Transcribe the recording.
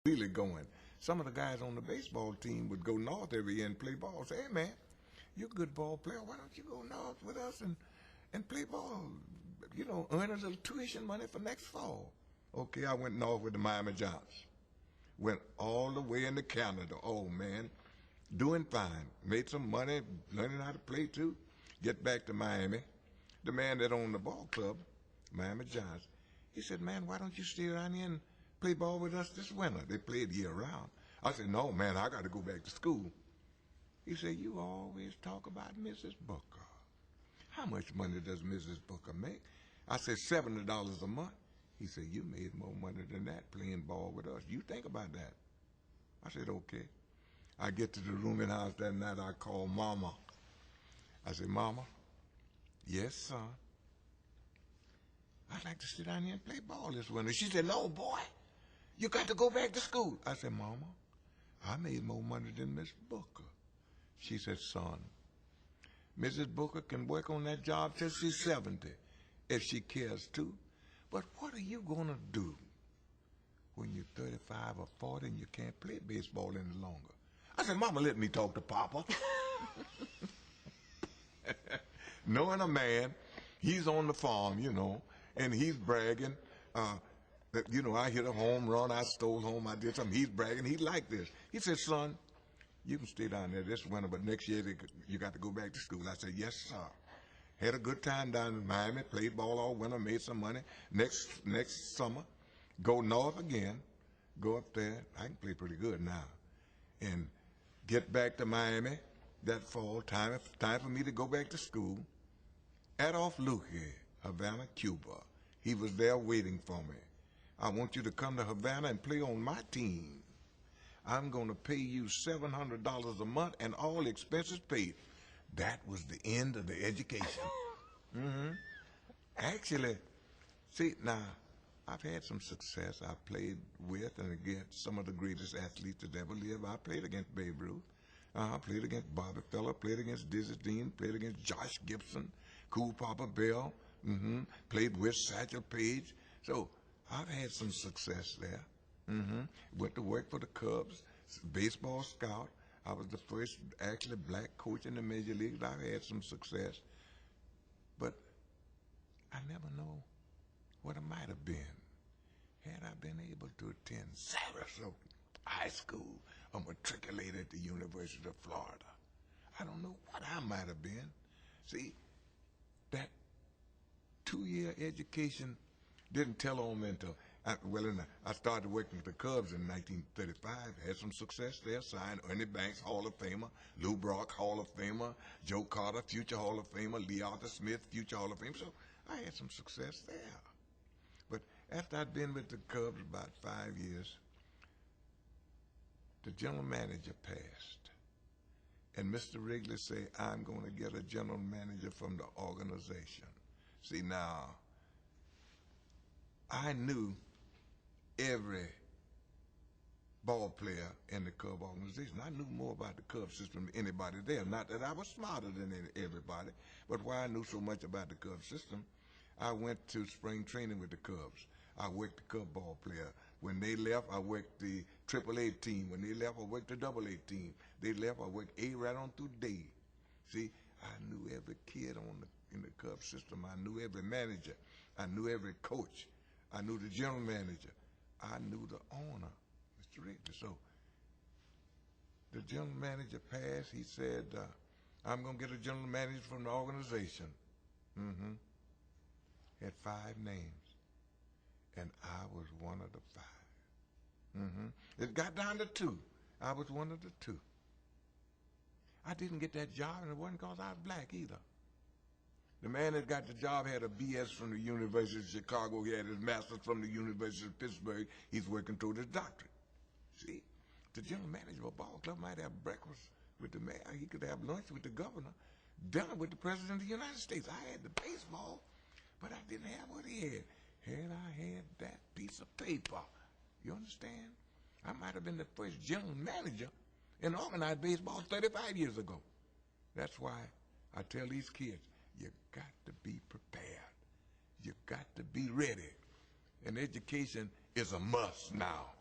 really going. Some of the guys on the baseball team would go north every year and play ball. Say, hey man, you're a good ball player. Why don't you go north with us and play ball? You know, earn a little tuition money for next fall. Okay, I went north with the Miami Giants. Went all the way into Canada. Oh man, doing fine. Made some money, learning how to play too. Get back to Miami. The man that owned the ball club, Miami Giants, he said, man, why don't you stay around here and play ball with us this winter? They played year round. I said, no, man, I got to go back to school. He said, you always talk about Mrs. Booker. How much money does Mrs. Booker make? I said, $70 a month. He said, you made more money than that playing ball with us. You think about that. I said, okay. I get to the rooming house that night. I call Mama. I said, Mama, yes, son. I'd like to sit down here and play ball this winter. She said, no, boy, you got to go back to school. I said, Mama, I made more money than Miss Booker. She said, son, Mrs. Booker can work on that job till she's 70 if she cares to. But what are you going to do when you're 35 or 40 and you can't play baseball any longer? I said, Mama, let me talk to Papa. Knowing a man, he's on the farm, you know, and he's bragging that, you know, I hit a home run, I stole home, I did something. He's bragging. He liked this. He said, son, you can stay down there this winter, but next year you got to go back to school. I said, yes, sir. Had a good time down in Miami, played ball all winter, made some money. Next summer, go north again, go up there. I can play pretty good now. And get back to Miami that fall, time for me to go back to school. Adolph Luque, Havana, Cuba. He was there waiting for me. I want you to come to Havana and play on my team. I'm going to pay you $700 a month and all expenses paid. That was the end of the education. Actually, see, now, I've had some success. I played with and against some of the greatest athletes that ever lived. I played against Babe Ruth. I played against Bobby Feller, played against Dizzy Dean, played against Josh Gibson, Cool Papa Bell, played with Satchel Paige. So I've had some success there. Went to work for the Cubs, baseball scout. I was the first actually black coach in the major leagues. I've had some success. But I never know what I might have been had I been able to attend Sarasota High School or matriculate at the University of Florida. I don't know what I might have been. See, that 2-year education didn't tell on me until, I started working with the Cubs in 1935, had some success there, signed Ernie Banks, Hall of Famer, Lou Brock, Hall of Famer, Joe Carter, future Hall of Famer, Lee Arthur Smith, future Hall of Famer. So I had some success there. But after I'd been with the Cubs about 5 years, the general manager passed. And Mr. Wrigley said, I'm going to get a general manager from the organization. See, now, I knew every ball player in the Cub organization. I knew more about the Cub system than anybody there. Not that I was smarter than everybody, but why I knew so much about the Cub system, I went to spring training with the Cubs. I worked the Cub ball player. When they left, I worked the AAA team. When they left, I worked the AA team. They left, I worked A right on through D. See, I knew every kid in the Cub system. I knew every manager. I knew every coach. I knew the general manager. I knew the owner, Mr. Wrigley. So the general manager passed. He said, I'm going to get a general manager from the organization. Had 5 names. And I was one of the 5. It got down to 2. I was one of the 2. I didn't get that job, and it wasn't because I was black either. The man that got the job had a BS from the University of Chicago. He had his master's from the University of Pittsburgh. He's working toward his doctorate. See, the general manager of a ball club might have breakfast with the mayor. He could have lunch with the governor, dinner with the president of the United States. I had the baseball, but I didn't have what he had. Had I had that piece of paper, you understand? I might have been the first general manager in organized baseball 35 years ago. That's why I tell these kids, you got to be prepared. You got to be ready. And education is a must now.